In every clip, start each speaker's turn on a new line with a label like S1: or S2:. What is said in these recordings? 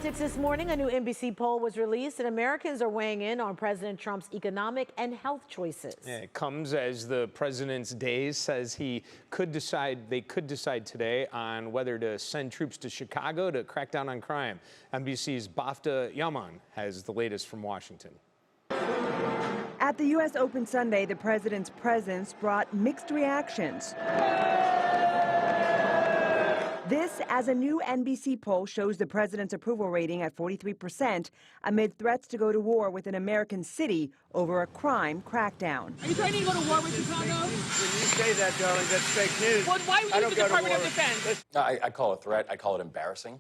S1: This morning, a new NBC poll was released, and Americans are weighing in on President Trump's economic and health choices.
S2: Yeah, it comes as the president's days says they could decide today on whether to send troops to Chicago to crack down on crime. NBC's Bafta Yaman has the latest from Washington.
S3: At the U.S. Open Sunday, the president's presence brought mixed reactions. This, as a new NBC poll shows the president's approval rating at 43% amid threats to go to war with an American city over a crime crackdown.
S4: Are you threatening to go to war with Chicago?
S5: When you say that, darling, that's fake news.
S4: Well, why would you use the Department of Defense?
S6: I call it a threat. I call it embarrassing.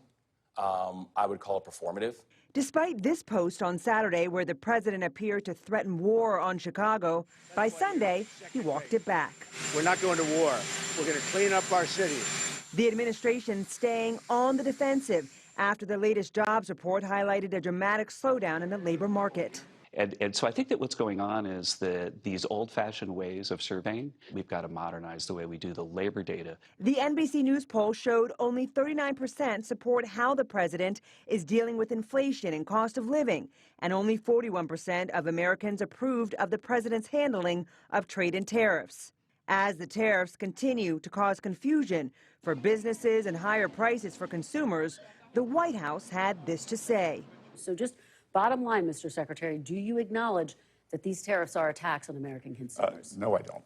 S6: I would call it performative.
S3: Despite this post on Saturday where the president appeared to threaten war on Chicago, by Sunday, he walked it back.
S5: We're not going to war. We're going to clean up our cities.
S3: The administration staying on the defensive after the latest jobs report highlighted a dramatic slowdown in the labor market.
S7: And so I think that what's going on is that these old-fashioned ways of surveying, we've got to modernize the way we do the labor data.
S3: The NBC News poll showed only 39% support how the president is dealing with inflation and cost of living, and only 41% of Americans approved of the president's handling of trade and tariffs. As the tariffs continue to cause confusion for businesses and higher prices for consumers, the White House had this to say.
S8: So just bottom line, Mr. Secretary, do you acknowledge that these tariffs are a tax on American consumers?
S9: No, I don't.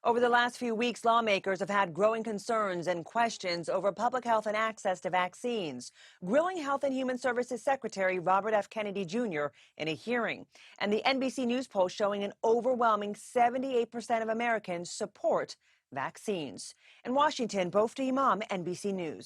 S3: Over the last few weeks, lawmakers have had growing concerns and questions over public health and access to vaccines, grilling Health and Human Services Secretary Robert F. Kennedy Jr. in a hearing. And the NBC News poll showing an overwhelming 78% of Americans support vaccines. In Washington, Bafta Imam, NBC News.